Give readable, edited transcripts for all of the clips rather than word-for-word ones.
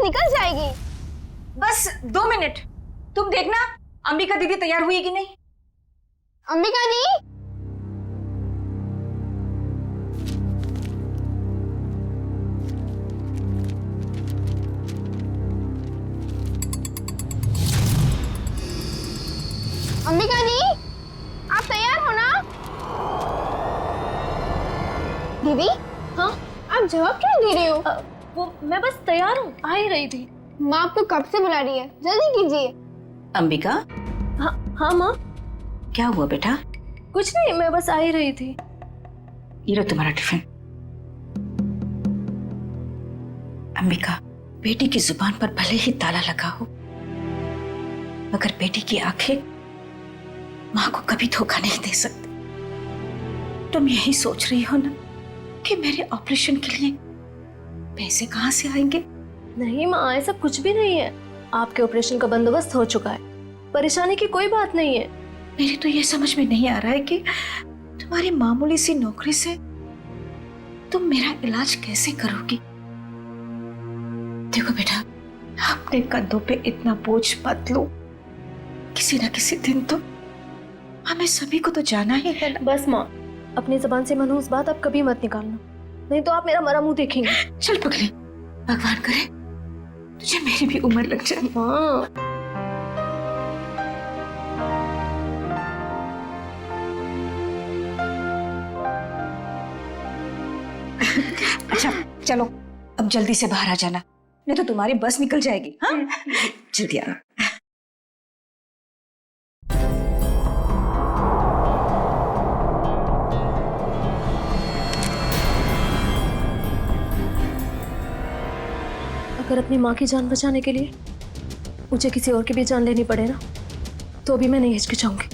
निकल जाएगी। बस 2 मिनट, तुम देखना अंबिका दीदी तैयार हुई कि नहीं। अंबिका दी, अंबिका दी, आप तैयार हो ना? दीदी, हाँ आप जवाब क्यों दे रहे हो? वो मैं बस तैयार हूँ, आ ही रही थी। माँ आपको कब से बुला रही है, जल्दी कीजिए। अंबिका, हाँ माँ, क्या हुआ बेटा? कुछ नहीं, मैं बस आ ही रही थी। ये लो तुम्हारा टिफिन। अंबिका, बेटी की जुबान पर भले ही ताला लगा हो, मगर बेटी की आंखें माँ को कभी धोखा नहीं दे सकती। तुम यही सोच रही हो ना कि मेरे ऑपरेशन के लिए पैसे कहाँ से आएंगे? नहीं माँ, ऐसा कुछ भी नहीं है। आपके ऑपरेशन का बंदोबस्त हो चुका है, परेशानी की कोई बात नहीं है। मेरे तो ये समझ में नहीं आ रहा है कि तुम्हारी मामूली सी नौकरी से तुम मेरा इलाज कैसे करोगी। देखो बेटा, अपने कंधों पे इतना बोझ मत लो। किसी ना किसी दिन तो हमें सभी को तो जाना ही है ना। बस माँ, अपनी जबान से मनहूस बात आप कभी मत निकालना, नहीं तो आप मेरा मरा मुंह देखेंगे। चल पगली, भगवान करे तुझे मेरी भी उम्र लग जाए। हाँ अच्छा चलो, अब जल्दी से बाहर आ जाना, नहीं तो तुम्हारी बस निकल जाएगी। हाँ जल्दी आना। अगर अपनी माँ की जान बचाने के लिए मुझे किसी और की भी जान लेनी पड़े ना, तो भी मैं नहीं हिचकिचाऊंगी।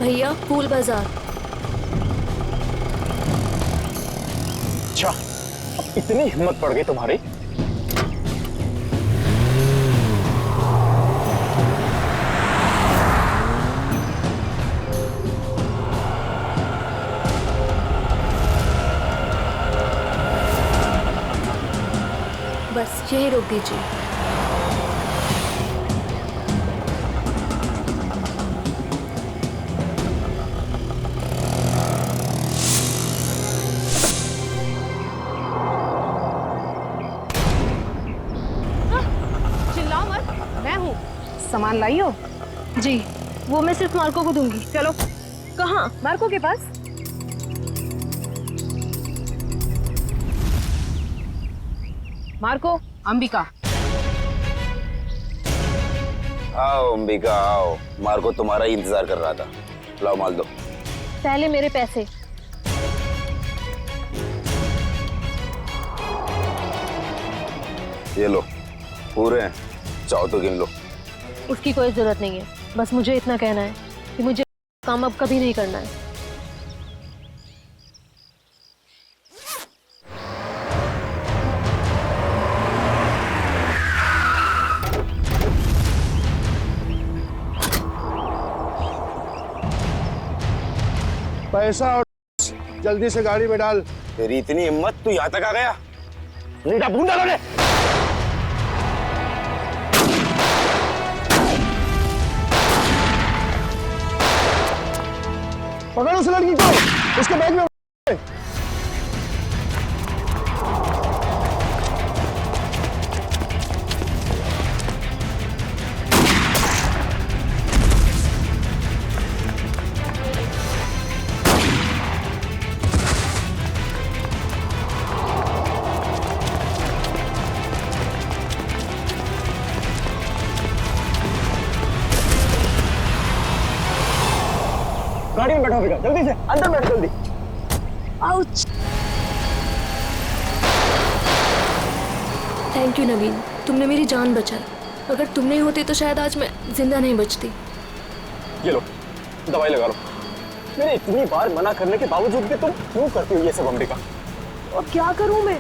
भैया, फूल बाजार। अच्छा, अब इतनी हिम्मत पड़ गई तुम्हारी? बस यही रोक दीजिए। चिल्लाओ मत, मैं हूँ। सामान लाई हो? जी, वो मैं सिर्फ मार्को को दूंगी। चलो। कहाँ? मार्को के पास। मार्को, अंबिका। आओ अंबिका आओ, मार्को तुम्हारा ही इंतजार कर रहा था। लाओ माल दो। पहले मेरे पैसे। ये लो, पूरे हैं, चाहो तो गिन लो। उसकी कोई जरूरत नहीं है, बस मुझे इतना कहना है कि मुझे काम अब कभी नहीं करना है। पैसा और जल्दी से गाड़ी में डाल। तेरी इतनी हिम्मत, तू यहाँ तक आ गया? नीटा भून डालो ने। पकड़ उस लड़की को, उसके बैग में। गाड़ी में बैठो बेटा, जल्दी से अंदर बैठ जल्दी। आउच! थैंक यू नवीन, तुमने मेरी जान बचाई। अगर तुम नहीं होती तो शायद आज मैं जिंदा नहीं बचती। ये लो, दवाई लगा लो। मैंने इतनी बार मना करने के बावजूद भी तुम क्यों करती हो ये सब अंबिका? और क्या करूं मैं?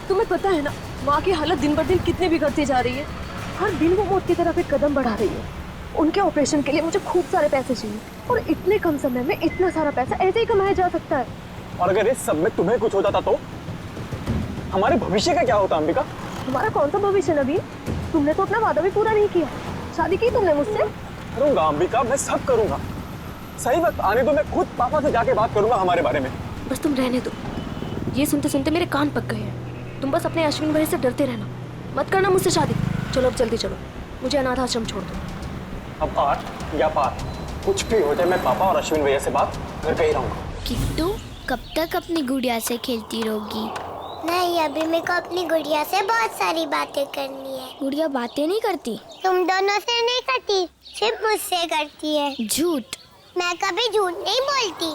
तुम्हें पता है ना, माँ की हालत दिन ब दिन कितनी बिगड़ती जा रही है। हर दिन वो मौत की तरफ एक कदम बढ़ा रही है। उनके ऑपरेशन के लिए मुझे खूब सारे पैसे चाहिए और इतने कम समय में इतना सारा पैसा ऐसे ही कमाया जा सकता है। और अगर इस सब में तुम्हें कुछ हो जाता तो हमारे भविष्य का क्या होता अंबिका? हमारा कौन सा भविष्य नवीन? तुमने तो अपना वादा भी पूरा नहीं किया। शादी की तुमने मुझसे? करूंगा अंबिका, मैं सब करूंगा। सही वक्त आने दो, मैं खुद पापा से जाके बात करूंगा हमारे बारे में। बस तुम रहने दो। ये सुनते सुनते मेरे कान पक गए हैं। तुम बस अपने अश्विन भाई से डरते रहना, मत करना मुझसे शादी। चलो अब जल्दी चलो, मुझे अनाथ आश्रम छोड़ दो। अब आर या पार कुछ भी हो जाए, मैं पापा और अश्विन भैया से बात करके ही रहूंगा। किट्टू कब तक अपनी गुड़िया से खेलती रहोगी? नहीं, अभी मेरे को अपनी गुड़िया से बहुत सारी बातें करनी है। गुड़िया बातें नहीं करती? तुम दोनों से नहीं करती, सिर्फ मुझसे करती है। झूठ। मैं कभी झूठ नहीं बोलती।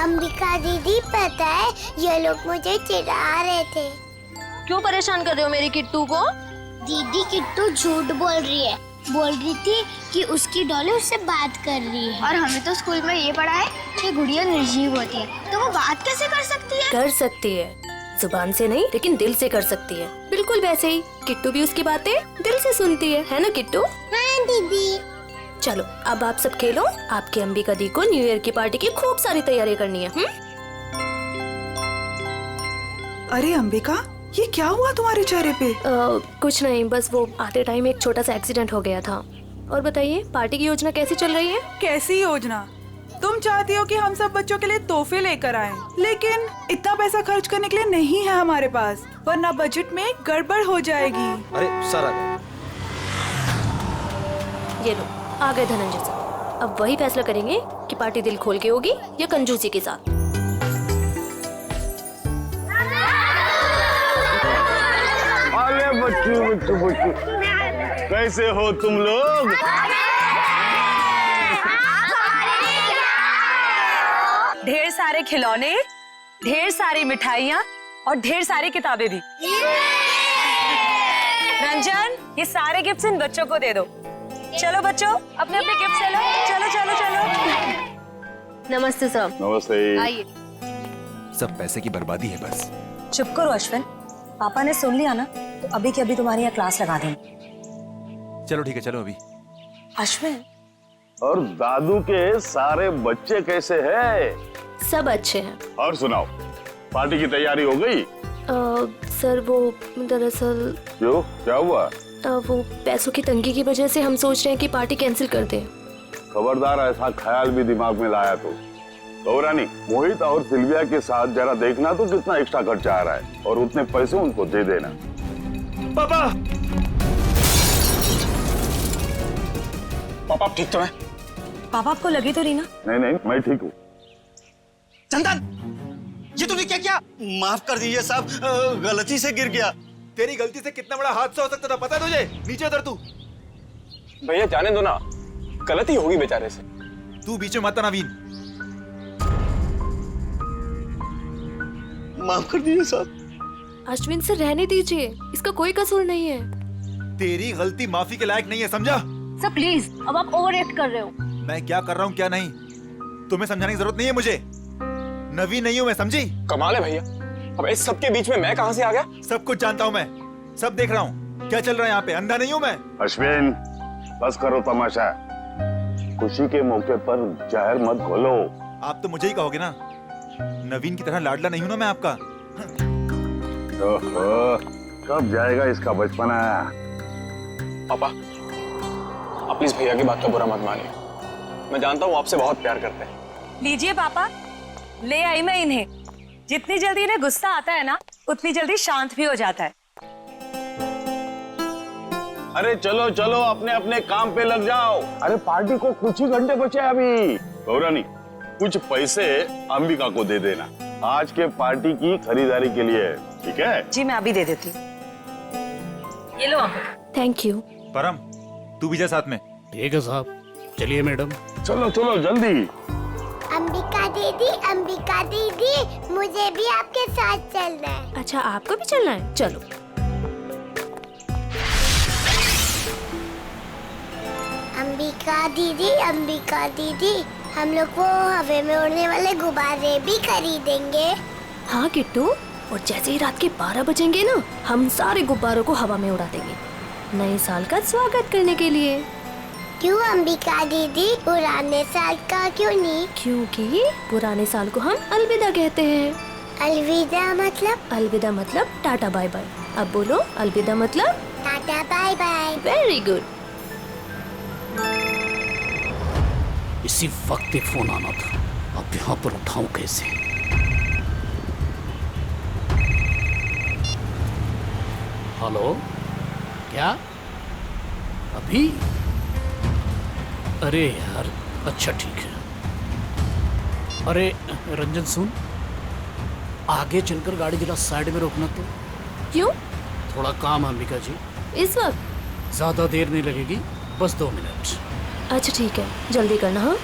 अंबिका दीदी पता है, ये लोग मुझे चिढ़ा रहे थे। क्यों परेशान कर रहे हो मेरी किट्टू को? दीदी किट्टू झूठ बोल रही है। बोल रही थी कि उसकी डॉली उससे बात कर रही है। और हमें तो स्कूल में ये पढ़ा है कि गुड़िया निर्जीव होती है, तो वो बात कैसे कर सकती है? कर सकती है, जुबान से नहीं लेकिन दिल से कर सकती है। बिल्कुल वैसे ही किट्टू भी उसकी बातें दिल से सुनती है ना किट्टू? हाँ दीदी। चलो अब आप सब खेलो। आपकी अंबिका दी को न्यू ईयर की पार्टी की खूब सारी तैयारी करनी है। अरे अंबिका, ये क्या हुआ तुम्हारे चेहरे पे? कुछ नहीं, बस वो आते टाइम एक छोटा सा एक्सीडेंट हो गया था। और बताइए पार्टी की योजना कैसी चल रही है? कैसी योजना? तुम चाहती हो कि हम सब बच्चों के लिए तोहफे लेकर आएं, लेकिन इतना पैसा खर्च करने के लिए नहीं है हमारे पास, वरना बजट में गड़बड़ हो जाएगी। अरे सर आ गए। ये लो आ गए धनंजय सर। अब वही फैसला करेंगे कि पार्टी दिल खोल के होगी या कंजूसी के साथ। अरे बच्चू कैसे हो तुम लोग? ढेर सारे खिलौने, ढेर सारी मिठाइयाँ और ढेर सारी किताबें भी। रंजन, ये सारे गिफ्ट्स इन बच्चों को दे दो। चलो बच्चों, अपने अपने गिफ्ट ले लो। चलो चलो चलो। नमस्ते सर। नमस्ते। आइए। सब पैसे की बर्बादी है बस। चुप करो अश्विन, पापा ने सुन लिया ना तो अभी के अभी तुम्हारी यहाँ क्लास लगा देंगे। चलो ठीक है, चलो अभी। अश्विन, और दादू के सारे बच्चे कैसे हैं? सब अच्छे हैं। और सुनाओ, पार्टी की तैयारी हो गई? सर वो दरअसल क्यों, क्या हुआ? वो पैसों की तंगी की वजह से हम सोच रहे हैं कि पार्टी कैंसिल कर दें। खबरदार ऐसा ख्याल भी दिमाग में लाया तो गौरानी, मोहित और सिल्विया के साथ जरा देखना तो कितना एक्स्ट्रा खर्चा आ रहा है, और उतने पैसे उनको दे देना। पापा पापा आप ठीक तो हैं? पापा आपको लगी तो रही ना? नहीं नहीं, मैं ठीक हूँ। चंदन, ये तूने क्या किया? माफ कर दीजिए साहब, गलती से गिर गया। तेरी गलती से कितना बड़ा हादसा हो सकता था पता है तुझे? नीचे उतर तू। भैया जाने दो ना, गलती होगी बेचारे से। तू बीच में मत आना नवीन। माफ कर दीजिए साहब। अश्विन से रहने दीजिए, इसका कोई कसूर नहीं है। तेरी गलती माफी के लायक नहीं है, समझा? सर प्लीज, अब आप ओवर एक्ट कर रहे हो। मैं क्या कर रहा हूँ क्या नहीं, तुम्हें समझाने की जरूरत नहीं है मुझे। नवीन नहीं हूँ मैं, समझी? कमाल है भैया, अब इस सबके बीच में मैं कहां से आ गया? सब कुछ जानता हूँ मैं, सब देख रहा हूँ क्या चल रहा है यहाँ पे। अंधा नहीं हूँ मैं। अश्विन, बस करो तमाशा। खुशी के मौके पर जहर मत घोलो। आप तो मुझे ही कहोगे ना, नवीन की तरह लाडला नहीं हूँ ना मैं आपका। ओहो, कब जाएगा इसका बचपना? पापा आप प्लीज भैया की बात का बुरा मत मानिए, मैं जानता हूँ आपसे बहुत प्यार करते हैं। लीजिए पापा, ले आई मैं इन्हें। जितनी जल्दी इन्हें गुस्सा आता है ना, उतनी जल्दी शांत भी हो जाता है। अरे चलो चलो, अपने अपने काम पे लग जाओ। अरे पार्टी को कुछ ही घंटे बचे अभी। गौरानी, कुछ पैसे अंबिका को दे देना आज के पार्टी की खरीदारी के लिए, ठीक है? जी मैं अभी दे देती हूँ। ये लो थैंक यू। परम, तू भी जा साथ में। ठीक है साहब, चलिए मैडम। चलो चलो जल्दी। अंबिका दीदी, मुझे भी आपके साथ चलना है। अच्छा आपको भी चलना है, चलो। अंबिका दीदी, हम लोग वो हवा में उड़ने वाले गुब्बारे भी खरीदेंगे। हाँ किट्टू, और जैसे ही रात के 12 बजेंगे ना, हम सारे गुब्बारों को हवा में उड़ा देंगे, नए साल का स्वागत करने के लिए। क्यों अंबिका दीदी, पुराने साल का क्यों नहीं? क्योंकि पुराने साल को हम अलविदा कहते हैं। अलविदा मतलब? अलविदा मतलब टाटा बाय बाय। अब बोलो अलविदा मतलब tata bye bye. Very good. इसी वक्त एक फोन आना था, अब यहाँ पर उठाऊं कैसे? हेलो, क्या अभी? अरे यार, अच्छा ठीक है। अरे रंजन सुन, आगे चलकर गाड़ी जरा साइड में रोकना तो। क्यों? थोड़ा काम है अंबिका जी। इस वक्त? ज्यादा देर नहीं लगेगी, बस 2 मिनट। अच्छा ठीक है, जल्दी करना। हाँ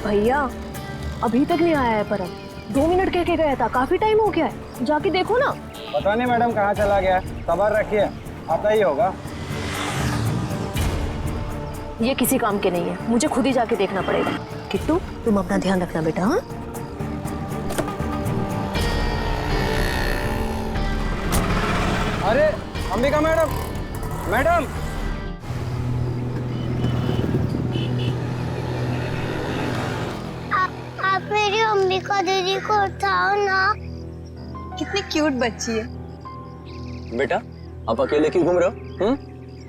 भैया अभी तक नहीं आया है परम। 2 मिनट कह के गया था, काफी टाइम हो गया है, जाके देखो ना। पता नहीं मैडम कहाँ चला गया, सब्र रखिए, आता ही होगा। ये किसी काम के नहीं है, मुझे खुद ही जाके देखना पड़ेगा। किट्टू तुम अपना ध्यान रखना बेटा। हाँ अरे अंबिका मैडम, मैडम आप मेरी अंबिका दीदी को उठाओ ना। कितनी क्यूट बच्ची है। बेटा आप अकेले क्यों घूम रहे हो?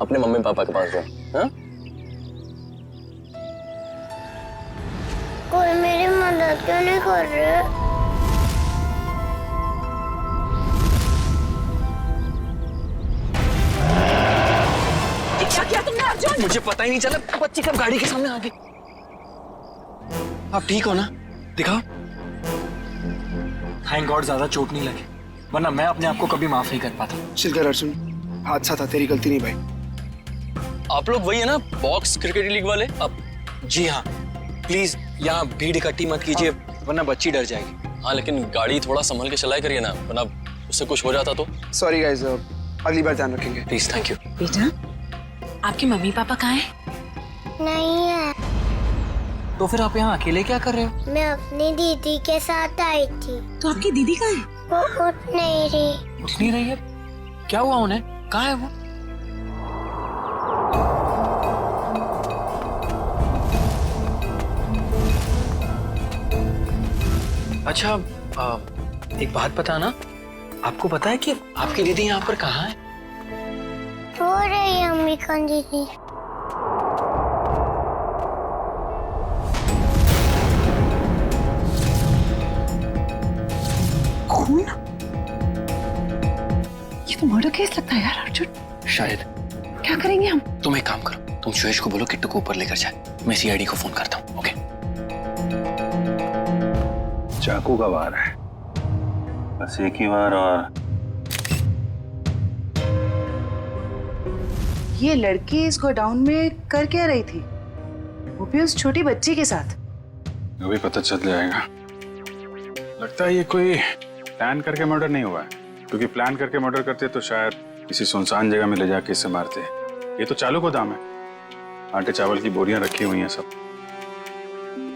अपने मम्मी पापा के पास जाओ। हाँ? कोई मेरी मदद क्यों नहीं कर रहे? क्या किया तुमने अर्जुन? मुझे पता ही नहीं चला, बच्ची कब गाड़ी के सामने आ गई। आप ठीक हो ना? दिखाओ। थैंक गॉड ज्यादा चोट नहीं लगी, वरना मैं अपने आप को कभी माफ नहीं कर पाता। चिल कर अर्जुन, हादसा था, तेरी गलती नहीं भाई। आप लोग वही है ना, बॉक्स क्रिकेट लीग वाले? अब जी हाँ, प्लीज यहाँ भीड़ इकट्ठी मत कीजिए, वरना बच्ची डर जाएगी। हाँ लेकिन गाड़ी थोड़ा संभल के चलाया करिए ना, वरना उससे कुछ हो जाता तो। सॉरी गाइस, अगली बार ध्यान रखेंगे। Please, thank you. बेटा आपके मम्मी पापा कहाँ हैं? नहीं है। तो फिर आप यहाँ अकेले क्या कर रहे हो? मैं अपनी दीदी के साथ आई थी। तो आपकी दीदी कहाँ है? वो उठ नहीं रही। उठ नहीं रही है? क्या हुआ उन्हें? कहाँ है वो? अच्छा, एक बात बताना, आपको पता है कि आपकी दीदी यहाँ पर कहाँ है? रो रही है अंबिका दीदी। खून? ये तो मर्डर केस लगता है यार अर्जुन। शायद। क्या करेंगे हम? तुम एक काम करो, तुम सुयश को बोलो किट्टू को ऊपर लेकर जाए, मैं सीआईडी को फोन करता हूँ। ओके? चाकू का वार है, बस एक ही बार। और ये लड़की इस गोडाउन में कर क्या रही थी, वो भी उस छोटी बच्ची के साथ? अभी पता चल जाएगा। लगता है ये कोई प्लान करके मर्डर नहीं हुआ है, क्योंकि प्लान करके मर्डर करते तो शायद किसी सुनसान जगह में ले जाके इसे मारते। ये तो चालू गोदाम है, आटे चावल की बोरियां रखी हुई हैं सब।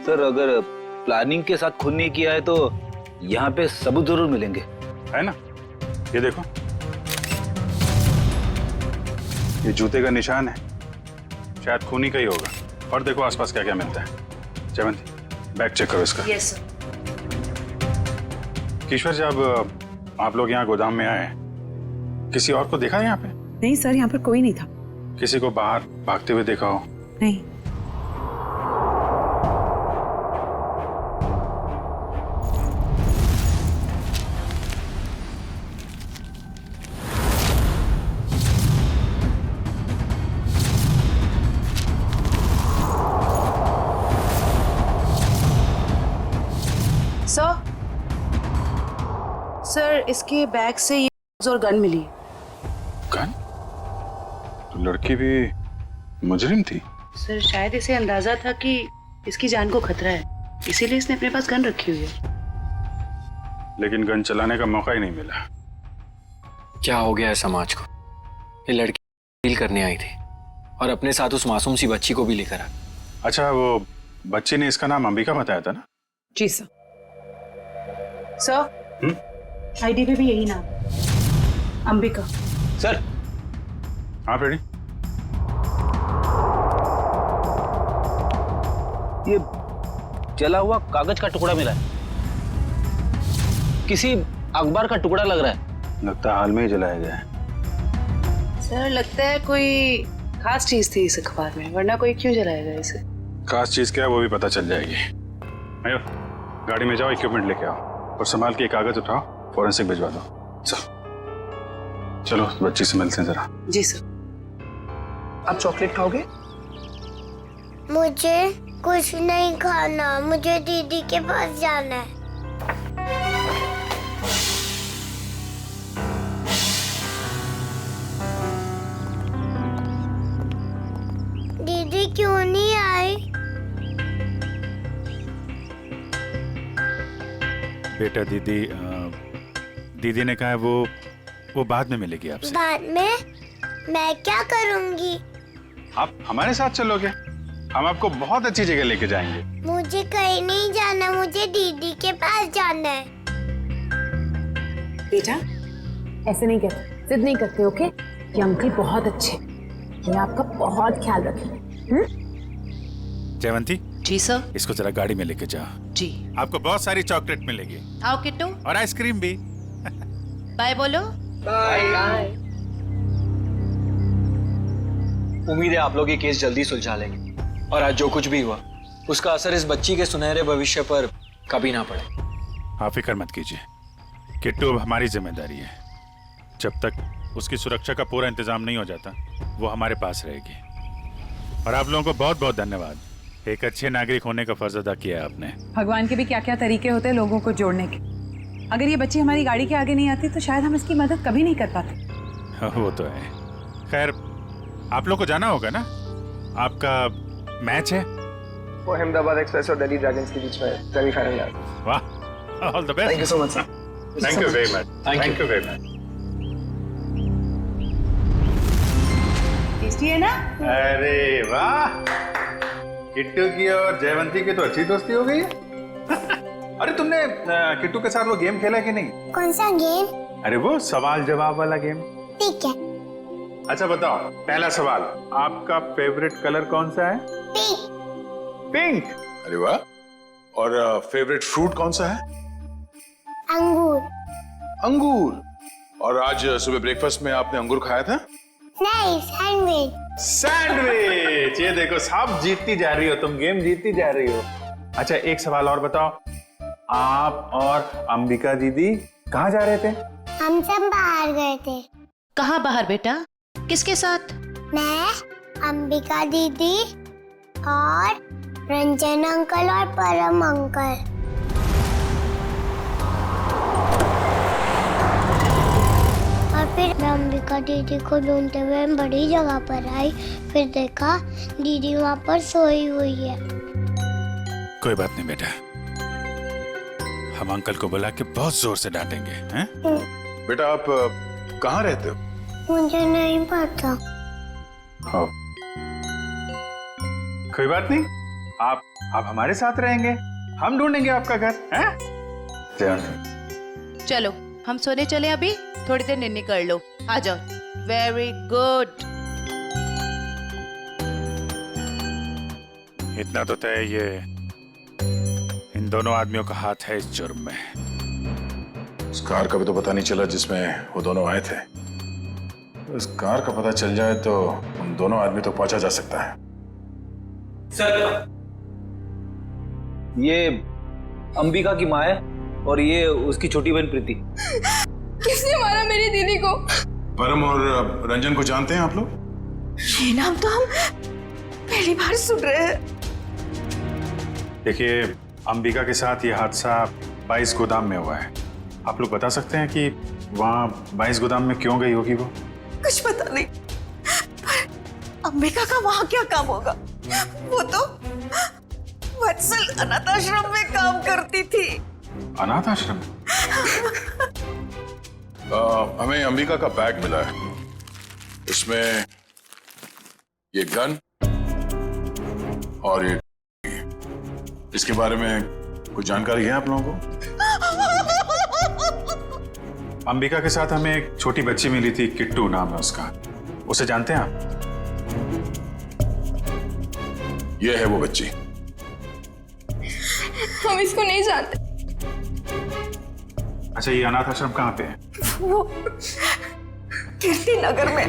सर अगर प्लानिंग के साथ खून नहीं किया है तो यहाँ पे सबूत जरूर मिलेंगे, है ना? ये देखो, ये जूते का निशान है, शायद खूनी का ही होगा। और देखो आसपास क्या क्या मिलता है। जयवंती, बैग चेक करो इसका। Yes sir. ईश्वर, जब आप लोग यहाँ गोदाम में आए, किसी और को देखा यहाँ पे? नहीं सर, यहाँ पर कोई नहीं था। किसी को बाहर भागते हुए देखा हो? नहीं। सर इसके बैग से ये और गन मिली है। गन? तो लड़की भी मुजरिम थी? सर शायद इसे अंदाजा था कि इसकी जान को खतरा है, इसीलिए इसने अपने पास गन रखी हुई है। लेकिन गन चलाने का मौका ही नहीं मिला। क्या हो गया है समाज को? ये लड़की डील करने आई थी और अपने साथ उस मासूम सी बच्ची को भी लेकर आ। अच्छा, वो बच्ची ने इसका नाम अंबिका बताया था ना? जी सर। सर आईडी पे भी यही नाम, अंबिका। सर आप रेडी? ये जला हुआ कागज का टुकड़ा मिला है, किसी अखबार का टुकड़ा लग रहा है। लगता है हाल में ही जलाया गया है। सर लगता है कोई खास चीज थी इस अखबार में, वरना कोई क्यों जलाएगा इसे? खास चीज क्या है वो भी पता चल जाएगी। आयो, गाड़ी में जाओ, इक्विपमेंट लेके आओ और संभाल के कागज उठाओ, फॉरेंसिक भिजवा दो। चलो बच्ची से मिलते हैं जरा। जी सर। आप चॉकलेट खाओगे? मुझे कुछ नहीं खाना, मुझे दीदी के पास जाना है। दीदी क्यों नहीं आई? बेटा दीदी ने कहा है वो बाद में मिलेगी आपसे। बाद में? मैं क्या करूंगी? आप हमारे साथ चलोगे, हम आपको बहुत अच्छी जगह लेके जाएंगे। मुझे कहीं नहीं जाना, मुझे दीदी के पास जाना है। बेटा ऐसे नहीं कहते, जिद नहीं करते, ओके? ये अंकल बहुत अच्छे, ये आपका बहुत ख्याल रखेंगे। जयवंती। जी सर। इसको जरा गाड़ी में लेके जाओ। जी। आपको बहुत सारी चॉकलेट मिलेगी। आओ किट्टू। और आइसक्रीम भी। बाय बोलो। बाय। उम्मीद है आप लोग ये केस जल्दी सुलझा लेंगे और आज जो कुछ भी हुआ उसका असर इस बच्ची के सुनहरे भविष्य पर कभी ना पड़े। आप फिक्र मत कीजिए, किट्टू अब हमारी जिम्मेदारी है। जब तक उसकी सुरक्षा का पूरा इंतजाम नहीं हो जाता वो हमारे पास रहेगी। और आप लोगों को बहुत बहुत धन्यवाद, एक अच्छे नागरिक होने का फर्ज अदा किया आपने। भगवान के भी क्या क्या तरीके होते हैं लोगों को जोड़ने के। अगर ये बच्ची हमारी गाड़ी के आगे नहीं आती तो शायद हम इसकी मदद कभी नहीं कर पाते। वो तो है। खैर आप लोग को जाना होगा ना, आपका मैच है। वो अहमदाबाद एक्सप्रेस और दिल्ली ड्रैगन्स के बीच में सेमीफाइनल है। वाह, all the best. Thank you so much sir. Thank you very much. Thank you very much. Tasty है ना? अरे वाह, किट्टू की और जयवंती की तो अच्छी दोस्ती हो गई है। अरे तुमने किट्टू के साथ वो गेम खेला कि नहीं? कौन सा गेम? अरे वो सवाल जवाब वाला गेम। ठीक है। अच्छा बताओ, पहला सवाल, आपका फेवरेट कलर कौन सा है? पिंक। पिंक। अरे वाह। और फेवरेट फ्रूट कौन सा है? अंगूर। अंगूर। और आज सुबह ब्रेकफास्ट में आपने अंगूर खाया था? नहीं, सैंडविच। सैंडविच। ये देखो सब जीतती जा रही हो, तुम गेम जीतती जा रही हो। अच्छा एक सवाल और बताओ, आप और अंबिका दीदी कहाँ जा रहे थे? हम सब बाहर गए थे। कहाँ बाहर बेटा? किसके साथ? मैं, अंबिका दीदी और रंजन अंकल और परम अंकल। और फिर मैं अंबिका दीदी को ढूंढते हुए बड़ी जगह पर आई, फिर देखा दीदी वहाँ पर सोई हुई है। कोई बात नहीं बेटा, हम अंकल को बुला के बहुत जोर से डांटेंगे, हैं? बेटा आप कहाँ रहते हो? मुझे नहीं पता। हाँ। कोई बात नहीं, आप हमारे साथ रहेंगे, हम ढूंढेंगे आपका घर, हैं? चलो हम सोने चले, अभी थोड़ी देर निन्नी कर लो, आ जाओ। Very good. इतना तो तय, ये इन दोनों आदमियों का हाथ है इस जुर्म में। उस कार का भी तो पता नहीं चला जिसमें वो दोनों आए थे। उस कार का पता चल जाए तो उन दोनों आदमी तो पहुंचा जा सकता है। सर ये अंबिका की माँ है और ये उसकी छोटी बहन प्रीति। किसने मारा मेरी दीदी को? परम और रंजन को जानते हैं आप लोग? ये नाम तो हम पहली बार सुन रहे हैं। देखिए अंबिका के साथ ये हादसा 22 गोदाम में हुआ है। आप लोग बता सकते हैं कि वहाँ 22 गोदाम में क्यों गई होगी वो? कुछ पता नहीं, पर अंबिका का वहाँ क्या काम होगा? वो तो वत्सल अनाथ आश्रम में काम करती थी। अनाथ आश्रम? हमें अंबिका का बैग मिला है, इसमें ये गन और ये, इसके बारे में कुछ जानकारी है आप लोगों को? अंबिका के साथ हमें एक छोटी बच्ची मिली थी, किट्टू नाम है उसका। उसे जानते हैं आप? ये है वो बच्ची। हम इसको नहीं जानते। अच्छा, ये अनाथ आश्रम कहाँ पे है? वो कीर्ति नगर में।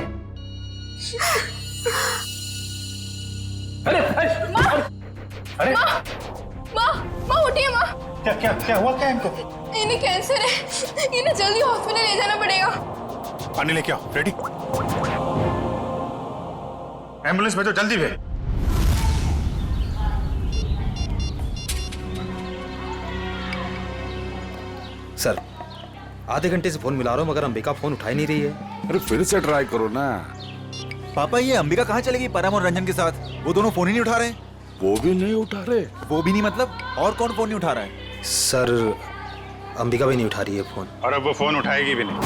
अरे अरे माँ उठिए माँ। क्या हुआ क्या इनको? इन्हें कैंसर है, इन्हें जल्दी हॉस्पिटल ले जाना पड़ेगा। पानी लेके आओ। रेडी? एम्बुलेंस भेजो जल्दी भेज। सर, आधे घंटे से फोन मिला रहा हूँ मगर अंबिका फोन उठा ही नहीं रही है। अरे फिर से ट्राई करो ना। पापा, ये अंबिका कहाँ चलेगी परम और रंजन के साथ? वो दोनों फोन ही नहीं उठा रहे। वो भी नहीं उठा रहे? वो भी नहीं मतलब? और कौन फोन नहीं उठा रहा है? सर, अंबिका भी नहीं उठा रही है फोन। और अब वो फोन उठाएगी भी नहीं।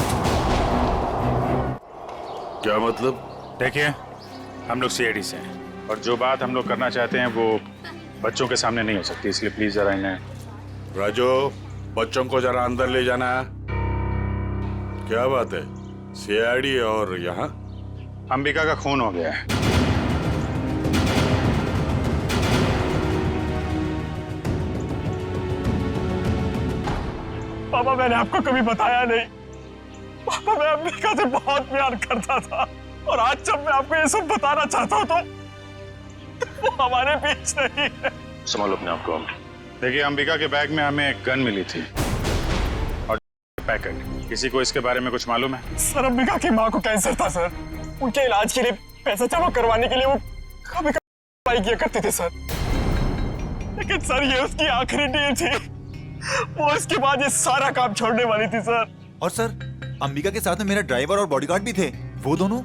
क्या मतलब? देखिए, हम लोग सीआईडी से हैं और जो बात हम लोग करना चाहते हैं वो बच्चों के सामने नहीं हो सकती, इसलिए प्लीज जरा इन्हें। राजू, बच्चों को जरा अंदर ले जाना। क्या बात है? सीआईडी और यहाँ? अंबिका का खून हो गया है। पापा, मैंने आपको कभी बताया नहीं। पापा, मैं अंबिका से बहुत प्यार करता था और आज जब मैं आपको ये सब बताना चाहता हूँ तो वो हमारे बीच नहीं है। संभालो अपने आप को। देखिए, अंबिका के बैग में हमें एक गन मिली थी और पैकेट। किसी को इसके बारे में कुछ मालूम है? सर, अंबिका की माँ को कैंसर था सर। उनके इलाज के लिए पैसा जमा करवाने के लिए वो कभी कभी किया करते थे सर। लेकिन सर, ये उसकी आखिरी डील थी। वो इसके बाद ये सारा काम छोड़ने वाली थी सर। और सर, अंबिका के साथ में मेरा ड्राइवर और बॉडीगार्ड भी थे। वो दोनों?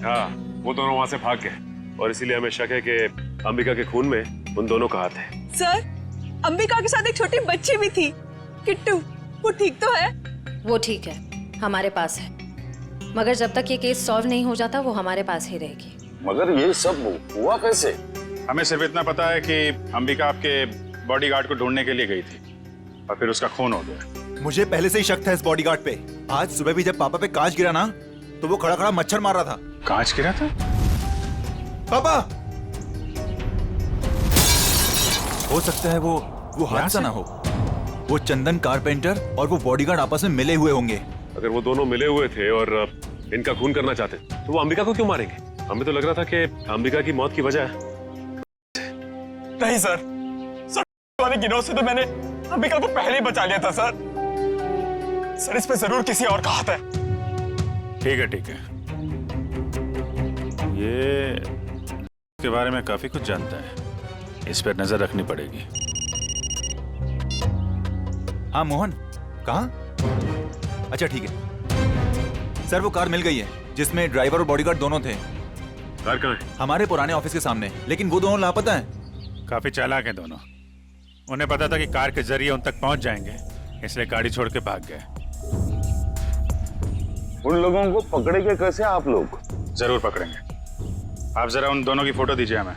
हाँ, वो दोनों वहाँ से भाग गए और इसीलिए हमें शक है कि अंबिका के खून में उन दोनों का हाथ है। सर, अंबिका के साथ एक छोटी बच्ची भी थी, किट्टू। वो ठीक तो है? वो ठीक है, हमारे पास है। मगर जब तक ये केस सॉल्व नहीं हो जाता वो हमारे पास ही रहेगी। मगर ये सब हुआ कैसे? हमें सिर्फ इतना पता है कि अंबिका आपके बॉडीगार्ड को ढूंढने के लिए गई थी और फिर उसका खून हो गया। मुझे पहले से ही शक था इस बॉडीगार्ड पे। आज सुबह भी जब पापा पे कांच गिरा ना, तो वो खड़ा खड़ा मच्छर मार रहा था। कांच गिरा था? पापा, हो सकता है वो हादसा ना हो। वो चंदन कारपेंटर और वो बॉडीगार्ड आपस में मिले हुए होंगे। अगर वो दोनों मिले हुए थे और इनका खून करना चाहते तो वो अंबिका को क्यों मारेंगे? हमें तो लग रहा था कि अंबिका की मौत की वजह नहीं सर, वाले गिरोह से तो मैंने अंबिका को पहले ही बचा लिया था सर। सर, इस पे जरूर किसी और का हाथ है। ठीक है, ठीक है। ये के बारे में काफी कुछ जानता है, इस पर नजर रखनी पड़ेगी। हाँ मोहन, कहाँ? अच्छा ठीक है सर, वो कार मिल गई है जिसमें ड्राइवर और बॉडीगार्ड दोनों थे। कार कहाँ है? हमारे पुराने ऑफिस के सामने, लेकिन वो दोनों लापता हैं। काफी चालाक हैं दोनों। उन्हें पता था कि कार के जरिए उन तक पहुंच जाएंगे, इसलिए गाड़ी छोड़ के भाग गए। उन लोगों को पकड़ेंगे कैसे आप लोग? जरूर पकड़ेंगे। आप जरा उन दोनों की फोटो दीजिए हमें।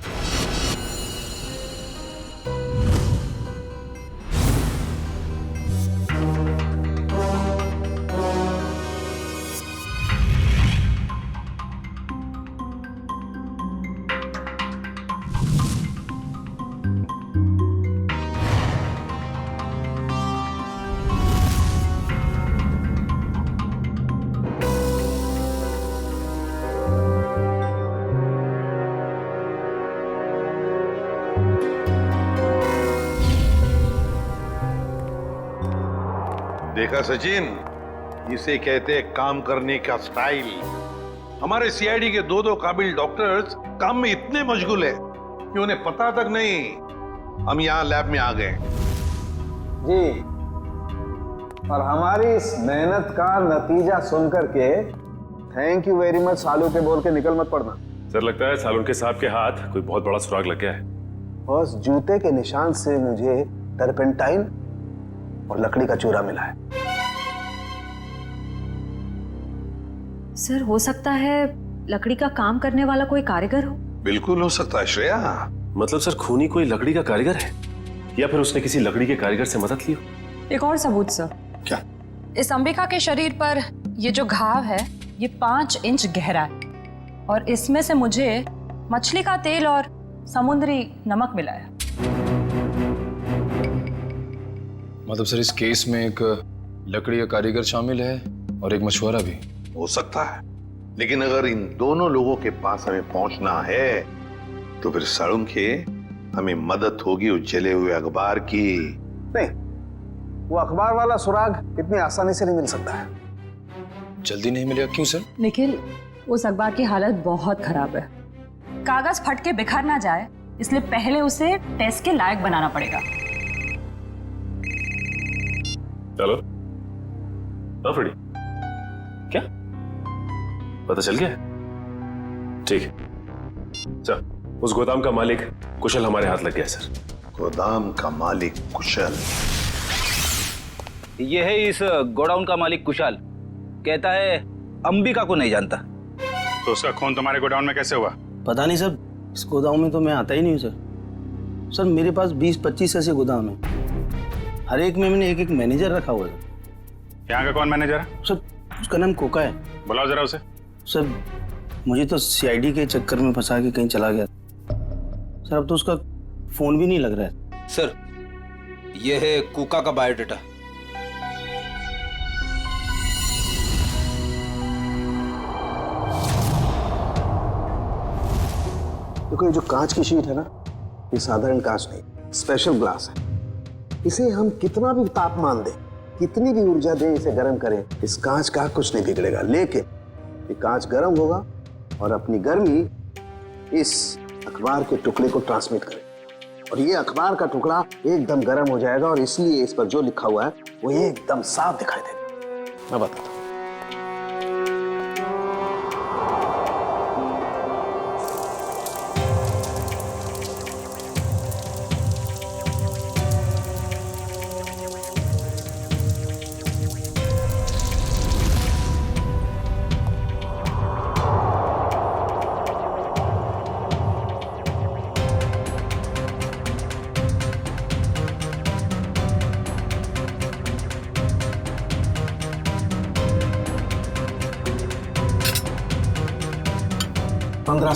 देखा सचिन, इसे कहते हैं काम करने का स्टाइल। हमारे सीआईडी के दो काबिल डॉक्टर्स काम में इतने मशगूल है कि उन्हें पता तक नहीं हम यहाँ लैब में आ गए। जी, और हमारी इस मेहनत का नतीजा सुनकर के थैंक यू वेरी मच सालू के बोल के निकल मत पड़ना। सर लगता है सालुंके साहब के हाथ कोई बहुत बड़ा सुराग लग गया है। बस जूते के निशान से मुझे टर्पेंटाइन और लकड़ी का चूरा मिला है। सर हो सकता है लकड़ी का काम करने वाला कोई कारीगर हो। बिल्कुल हो सकता है श्रेया। मतलब सर खूनी कोई लकड़ी का कारीगर है या फिर उसने किसी लकड़ी के कारीगर से मदद ली हो? एक और सबूत सर। क्या? इस अंबिका के शरीर पर ये जो घाव है ये 5 इंच गहरा है और इसमें से मुझे मछली का तेल और समुद्री नमक मिला है। मतलब सर इस केस में एक लकड़ी का कारीगर शामिल है और एक मछुआरा भी हो सकता है, लेकिन अगर इन दोनों लोगों के पास हमें पहुंचना है तो फिर सालुंखे हमें मदद होगी उस जले हुए अखबार की। नहीं, वो अखबार वाला सुराग इतनी आसानी से नहीं मिल सकता है। जल्दी नहीं मिलेगा? क्यों सर? निखिल, उस अखबार की हालत बहुत खराब है। कागज फट के बिखर ना जाए इसलिए पहले उसे टेस्ट के लायक बनाना पड़ेगा। चलो। हाँ फ्रेडी, क्या पता चल गया? ठीक है सर, उस गोदाम का मालिक कुशल हमारे हाथ लग गया सर। गोदाम का मालिक कुशल? ये है इस गोडाउन का मालिक कुशल। कहता है अंबिका को नहीं जानता। तो उसका खून तुम्हारे गोडाउन में कैसे हुआ? पता नहीं सर, इस गोदाम में तो मैं आता ही नहीं हूँ सर। सर मेरे पास 20-25 ऐसे गोदाम है, हर एक में मैंने एक मैनेजर रखा हुआ है। यहाँ का कौन मैनेजर है? सर उसका नाम कोका है। बुलाओ जरा उसे। सर मुझे तो सीआईडी के चक्कर में फंसा के कहीं चला गया सर, अब तो उसका फोन भी नहीं लग रहा है। सर ये है कोका का बायोडाटा। देखो ये जो कांच की शीट है ना, ये साधारण कांच नहीं, स्पेशल ग्लास है। इसे हम कितना भी तापमान दें, कितनी भी ऊर्जा दें, इसे गर्म करें, इस कांच का कुछ नहीं बिगड़ेगा। लेकिन ये कांच गर्म होगा और अपनी गर्मी इस अखबार के टुकड़े को ट्रांसमिट करेगा और ये अखबार का टुकड़ा एकदम गर्म हो जाएगा और इसलिए इस पर जो लिखा हुआ है वो एकदम साफ दिखाई देगा। मैं बताता हूँ।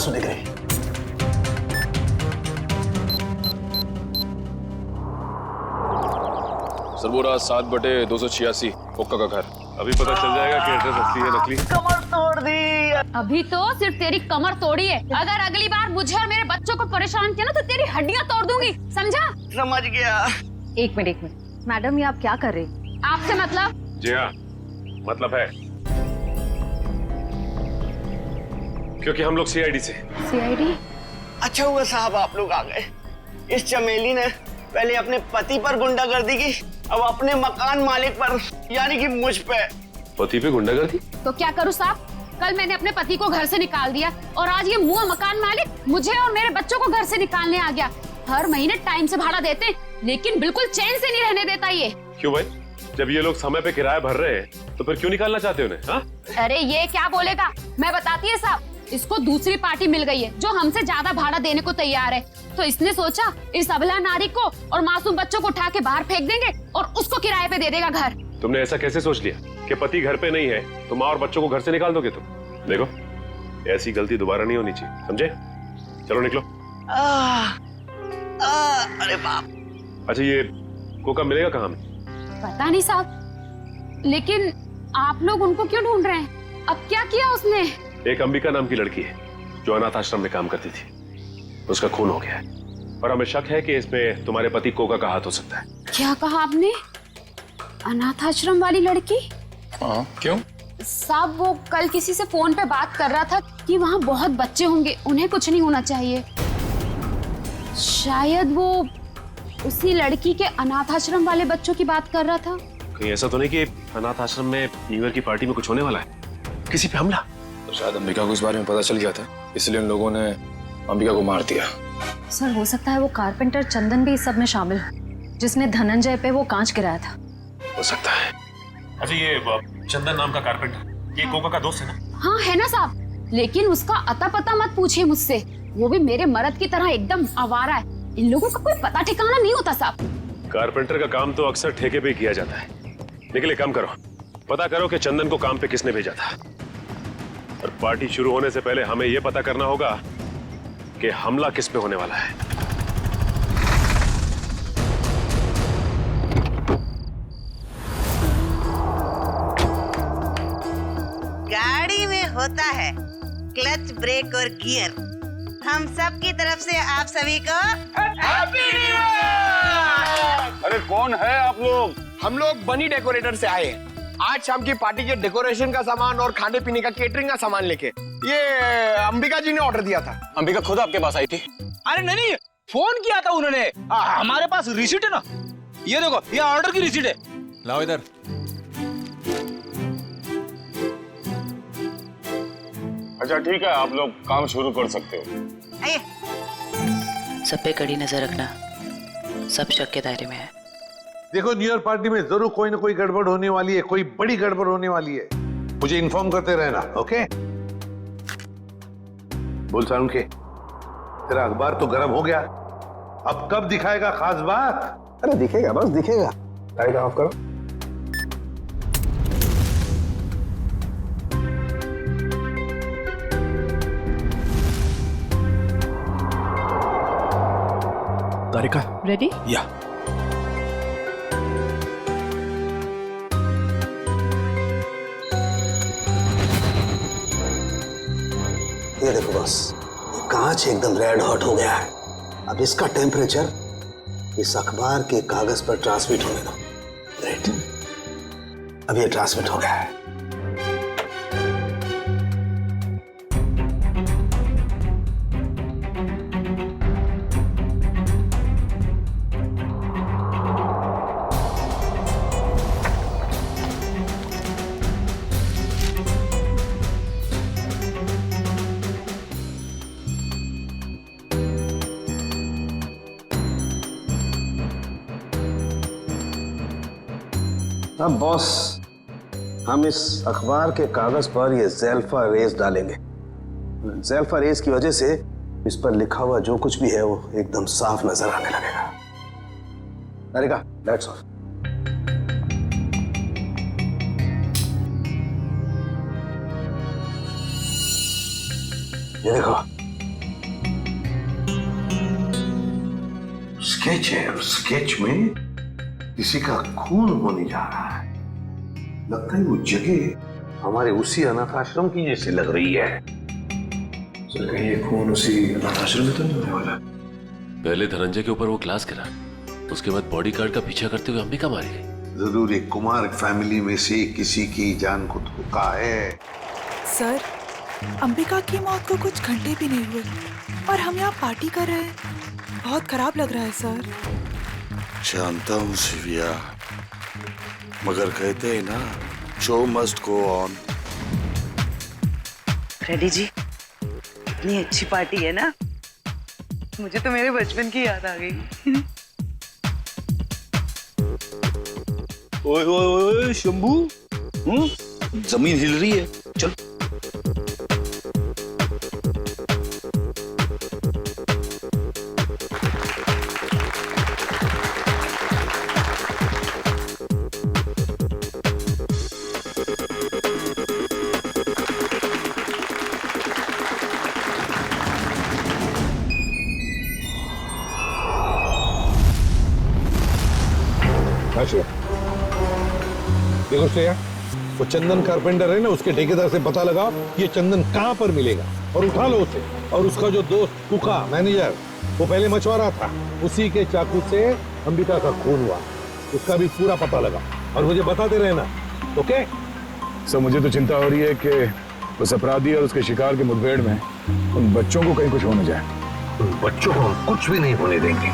डिग्री। सर वो रहा 7/286 कोका का घर। अभी पता चल जाएगा कि एड्रेस असली है नकली। कमर तोड़ दी। अभी तो सिर्फ तेरी कमर तोड़ी है, अगर अगली बार मुझे और मेरे बच्चों को परेशान किया ना तो तेरी हड्डियां तोड़ दूंगी, समझा? समझ गया। एक मिनट मैडम, ये आप क्या कर रहे? आपसे मतलब? जी हाँ, मतलब है, क्योंकि हम लोग सीआईडी से। सीआईडी? अच्छा हुआ साहब आप लोग आ गए। इस चमेली ने पहले अपने पति पर गुंडागर्दी की, अब अपने मकान मालिक पर, यानी कि मुझ पे। पति पे गुंडागर्दी? तो क्या करूं साहब? कल मैंने अपने पति को घर से निकाल दिया और आज ये मुंह मकान मालिक मुझे और मेरे बच्चों को घर से निकालने आ गया। हर महीने टाइम से भाड़ा देते लेकिन बिल्कुल चैन से नहीं रहने देता ये। क्यों भाई? जब ये लोग समय पे किराया भर रहे हैं तो फिर क्यों निकालना चाहते हो उन्हें? हाँ? अरे ये क्या बोलेगा, मैं बताती है साहब, इसको दूसरी पार्टी मिल गई है जो हमसे ज्यादा भाड़ा देने को तैयार है, तो इसने सोचा इस अबला नारी को और मासूम बच्चों को उठा के बाहर फेंक देंगे और उसको किराए पे दे देगा घर। तुमने ऐसा कैसे सोच लिया कि पति घर पे नहीं है तो माँ और बच्चों को घर से निकाल दोगे तुम? देखो ऐसी गलती दोबारा नहीं होनी चाहिए, समझे? चलो निकलो। अरे बाप। अच्छा ये कोका मिलेगा कहाँ में? पता नहीं साहब, लेकिन आप लोग उनको क्यों ढूंढ रहे हैं? अब क्या किया उसने? एक अंबिका नाम की लड़की है जो अनाथ आश्रम में काम करती थी, उसका खून हो गया है और हमें शक है कि इसमें तुम्हारे पति कोका का हाथ हो सकता है। क्या कहा आपने? अनाथ आश्रम वाली लड़की? हाँ, क्यों? साहब वो कल किसी से फोन पे बात कर रहा था कि वहाँ बहुत बच्चे होंगे, उन्हें कुछ नहीं होना चाहिए। शायद वो उसी लड़की के अनाथ आश्रम वाले बच्चों की बात कर रहा था। कहीं ऐसा तो नहीं कि अनाथ आश्रम में न्यू ईयर की पार्टी में कुछ होने वाला है, किसी पे हमला? तो शायद अंबिका को इस बारे में पता चल गया था, इसलिए उन लोगों ने अंबिका को मार दिया। सर हो सकता है वो कारपेंटर चंदन भी इस सब में शामिल हो, जिसने धनंजय पे वो कांच गिराया था। हो सकता है। अच्छा ये चंदन नाम का कारपेंटर ये कोका का दोस्त है ना? हाँ है ना साहब, लेकिन उसका अता पता मत पूछिए मुझसे, वो भी मेरे मर्द की तरह एकदम आवारा है। इन लोगों का कोई पता ठिकाना नहीं होता साहब। कारपेंटर का काम तो अक्सर ठेके पे किया जाता है, लेकिन एक काम करो, पता करो कि चंदन को काम पे किसने भेजा था। और पार्टी शुरू होने से पहले हमें यह पता करना होगा कि हमला किस पे होने वाला है। गाड़ी में होता है क्लच, ब्रेक और गियर। हम सब की तरफ से आप सभी को हैप्पी न्यू ईयर। अरे कौन है आप लोग? हम लोग बनी डेकोरेटर से आए हैं आज शाम की पार्टी के डेकोरेशन का सामान और खाने पीने का केटरिंग का सामान लेके। ये अंबिका जी ने ऑर्डर दिया था। अंबिका खुद आपके पास आई थी? अरे नहीं, फोन किया था उन्होंने। हमारे पास रिसीट है ना, ये देखो, ये ऑर्डर की रिसीट है। लाओ इधर। अच्छा ठीक है, आप लोग काम शुरू कर सकते हो। सब पे कड़ी नजर रखना, सब शक के दायरे में है। देखो न्यू ईयर पार्टी में जरूर कोई ना कोई गड़बड़ होने वाली है, कोई बड़ी गड़बड़ होने वाली है। मुझे इन्फॉर्म करते रहना, ओके? बोल सारुण के, तेरा अखबार तो गर्म हो गया, अब कब दिखाएगा खास बात? अरे दिखेगा, बस दिखेगा। लाइट ऑफ करो। तारिका रेडी? या ये देखो बस, ये कांच एकदम रेड हॉट हो गया है। अब इसका टेम्परेचर इस अखबार के कागज पर ट्रांसमिट होने दो। ग्रेट, अब ये ट्रांसमिट हो गया है। अब बॉस, हम इस अखबार के कागज पर ये ज़ेल्फा रेस डालेंगे। ज़ेल्फा रेस की वजह से इस पर लिखा हुआ जो कुछ भी है वो एकदम साफ नजर आने लगेगा। तारिका, लाइट्स ऑफ। ये देखो, स्केच है, और स्केच में किसी का खून होने जा रहा है। लगता है वो जगह हमारे उसी अनाथ आश्रम की जैसी लग रही है। सर कहीं ये खून उसी अनाथ आश्रम में तो नहीं होने वाला? पहले धनंजय के ऊपर वो ग्लास गिरा, उसके बाद बॉडीगार्ड का पीछा करते हुए अंबिका मारी गई। जरूर एक कुमार फैमिली में से किसी की जान को धोखा है। सर, अंबिका की मौत को कुछ घंटे भी नहीं हुए और हम यहाँ पार्टी कर रहे हैं। बहुत खराब लग रहा है सर। जानता हूँ शिविया, मगर कहते हैं ना, show must go on. Ready जी, इतनी अच्छी पार्टी है ना, मुझे तो मेरे बचपन की याद आ गई। ओए ओए ओए शंभू, जमीन हिल रही है, चल। देखो श्रेया, वो चंदन कारपेंटर है ना, उसके ठेकेदार से पता लगाओ ये चंदन कहाँ पर मिलेगा और उठा लो उसे। और उसका जो दोस्त कुका मैनेजर, वो पहले मछुआरा था, उसी के चाकू से अंबिका का खून हुआ, उसका भी पूरा पता लगा और मुझे बताते रहना, ओके? सर मुझे तो चिंता हो रही है कि उस अपराधी और उसके शिकार के मुठभेड़ में उन बच्चों को कहीं कुछ हो न जाए। उन बच्चों को हम कुछ भी नहीं होने देंगे।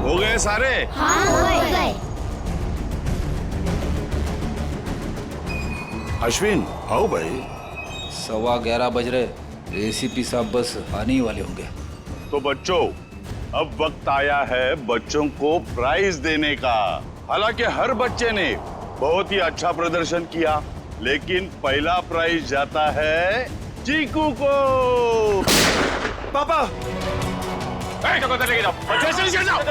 हो गए सारे? हाँ, हो गए। अश्विन आओ भाई। 11:15 बज रहे, एसीपी साहब बस आने ही वाले होंगे। तो बच्चों, अब वक्त आया है बच्चों को प्राइज देने का। हालांकि हर बच्चे ने बहुत ही अच्छा प्रदर्शन किया, लेकिन पहला प्राइज जाता है चीकू को। पापा लेके जाओ,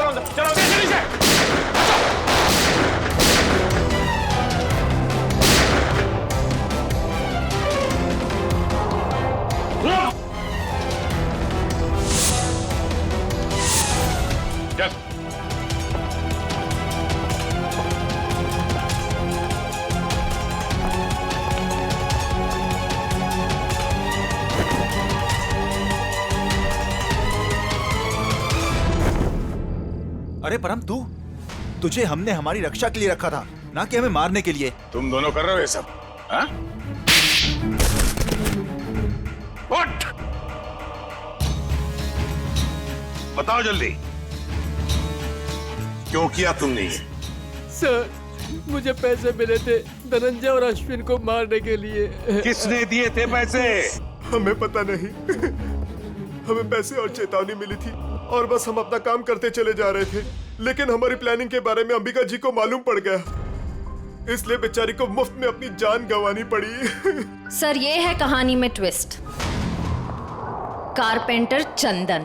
अरे परम, तुझे हमने हमारी रक्षा के लिए रखा था, ना कि हमें मारने के लिए। तुम दोनों कर रहे हो ये सब, हाँ? उठ! बताओ जल्दी, क्यों किया तुमने ये? सर, मुझे पैसे मिले थे धनंजय और अश्विन को मारने के लिए। किसने दिए थे पैसे? हमें पता नहीं। हमें पैसे और चेतावनी मिली थी और बस हम अपना काम करते चले जा रहे थे, लेकिन हमारी प्लानिंग के बारे में अंबिका जी को मालूम पड़ गया, इसलिए बेचारी को मुफ्त में अपनी जान गंवानी पड़ी। सर, ये है कहानी में ट्विस्ट। कारपेंटर चंदन।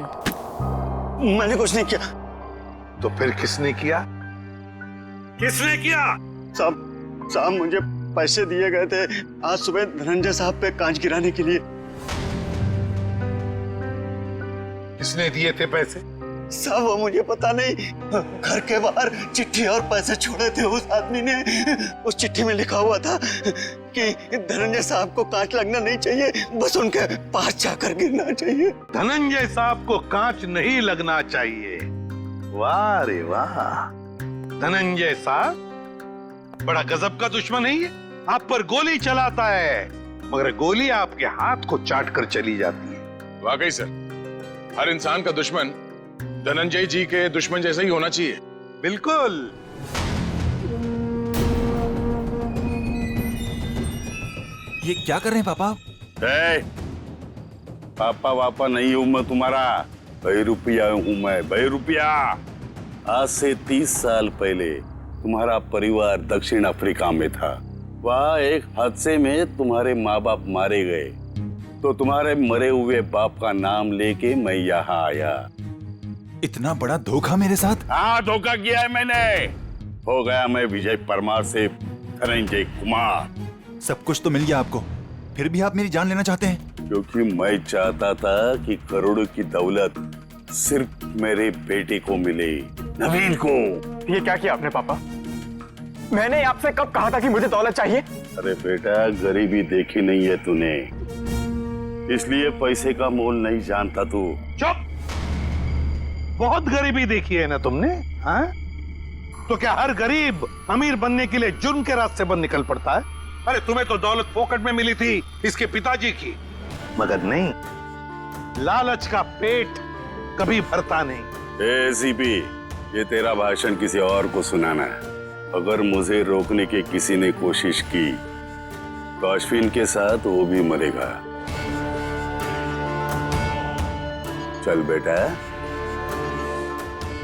मैंने कुछ नहीं किया। तो फिर किसने किया? किसने किया? साहब मुझे पैसे दिए गए थे आज सुबह धनंजय साहब पे कांच गिराने के लिए। किसने दिए थे पैसे? साहब वो मुझे पता नहीं, घर के बाहर चिट्ठी और पैसे छोड़े थे उस आदमी ने। उस चिट्ठी में लिखा हुआ था कि धनंजय साहब को कांच लगना नहीं चाहिए, बस उनके पास जाकर गिरना चाहिए। धनंजय साहब को कांच नहीं लगना चाहिए। वाह रे वाह, धनंजय साहब बड़ा गजब का दुश्मन है ये। आप पर गोली चलाता है, मगर गोली आपके हाथ को चाट कर चली जाती है। वाकई सर, हर इंसान का दुश्मन धनंजय जी के दुश्मन जैसा ही होना चाहिए। बिल्कुल। ये क्या कर रहे हैं पापा? पापा वापा नहीं हूं मैं तुम्हारा, बहरूपिया हूं मैं, बहरूपिया। आज से 30 साल पहले तुम्हारा परिवार दक्षिण अफ्रीका में था। वहाँ एक हादसे में तुम्हारे माँ बाप मारे गए, तो तुम्हारे मरे हुए बाप का नाम लेके मैं यहाँ आया। इतना बड़ा धोखा मेरे साथ? हाँ, धोखा किया है मैंने। हो गया मैं विजय परमार से धनंजय कुमार। सब कुछ तो मिल गया आपको, फिर भी आप मेरी जान लेना चाहते हैं? क्योंकि मैं चाहता था कि करोड़ों की दौलत सिर्फ मेरे बेटे को मिले, नवीन को। ये क्या किया आपने पापा? मैंने आपसे कब कहा था कि मुझे दौलत चाहिए? अरे बेटा, गरीबी देखी नहीं है तूने, इसलिए पैसे का मोल नहीं जानता तू। चुप! बहुत गरीबी देखी है ना तुमने, हाँ? तो क्या हर गरीब अमीर बनने के लिए जुर्म के रास्ते पर निकल पड़ता है? अरे तुम्हें तो दौलत फोकट में मिली थी इसके पिताजी की, मगर नहीं, लालच का पेट कभी भरता नहीं। एसीपी, ये तेरा भाषण किसी और को सुनाना है। अगर मुझे रोकने की किसी ने कोशिश की तो अश्विन के साथ वो भी मरेगा। चल बेटा।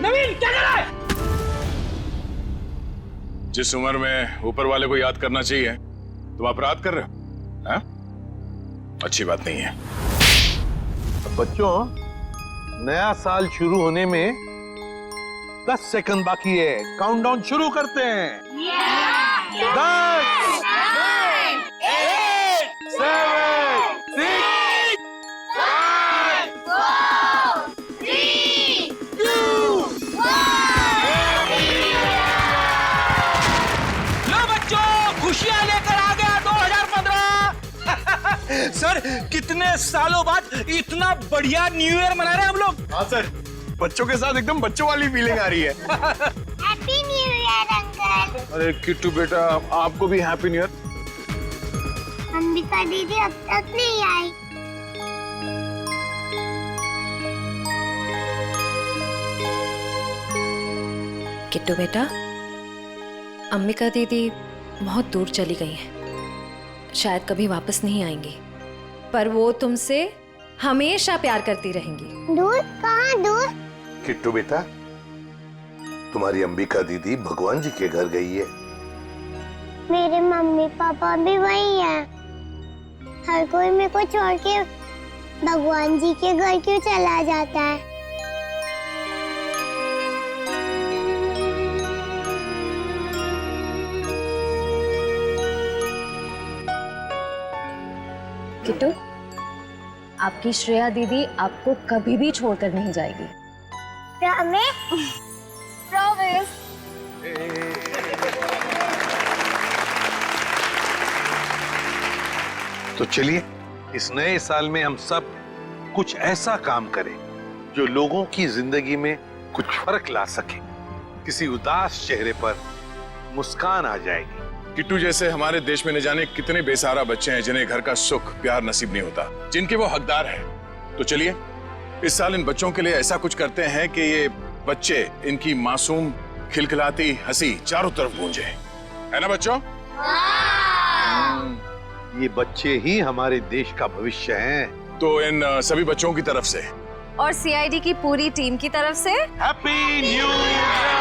नवीन, क्या कर रहा है? जिस उम्र में ऊपर वाले को याद करना चाहिए तुम अपराध कर रहे हो, हाँ? अच्छी बात नहीं है। बच्चों, नया साल शुरू होने में 10 सेकंड बाकी है। काउंटडाउन शुरू करते हैं। 10, 9, 8, 7, 6, 5, 4, 3, 2, 1। लो बच्चों, खुशियां लेकर आ गया 2015। सर, कितने सालों बाद इतना बढ़िया न्यू ईयर मना रहे हैं हम लोग। हाँ सर, बच्चों के साथ एकदम बच्चों वाली फीलिंग आ रही है। Happy new year uncle. अरे किट्टू बेटा, आपको भी हैप्पी न्यू ईयर। अंबिका दीदी अब तक नहीं आई। किट्टू बेटा, अंबिका दीदी बहुत दूर चली गई हैं। शायद कभी वापस नहीं आएंगी, पर वो तुमसे हमेशा प्यार करती रहेंगी। दूर? कहाँ दूर? किट्टू बेटा, तुम्हारी अंबिका दीदी भगवान जी के घर गई है। मेरे मम्मी पापा भी वही है। हर कोई मेरे को छोड़ के भगवान जी के घर क्यों चला जाता है? किट्टू, आपकी श्रेया दीदी आपको कभी भी छोड़कर नहीं जाएगी। प्रॉमिस? प्रॉमिस। तो चलिए इस नए साल में हम सब कुछ ऐसा काम करें जो लोगों की जिंदगी में कुछ फर्क ला सके। किसी उदास चेहरे पर मुस्कान आ जाएगी। किट्टू जैसे हमारे देश में न जाने कितने बेसहारा बच्चे हैं जिन्हें घर का सुख प्यार नसीब नहीं होता, जिनके वो हकदार हैं। तो चलिए इस साल इन बच्चों के लिए ऐसा कुछ करते हैं कि ये बच्चे, इनकी मासूम खिलखिलाती हंसी चारों तरफ गूंजे, है ना बच्चों? ये बच्चे ही हमारे देश का भविष्य हैं। तो इन सभी बच्चों की तरफ से और सीआईडी की पूरी टीम की तरफ से हैप्पी न्यू ईयर।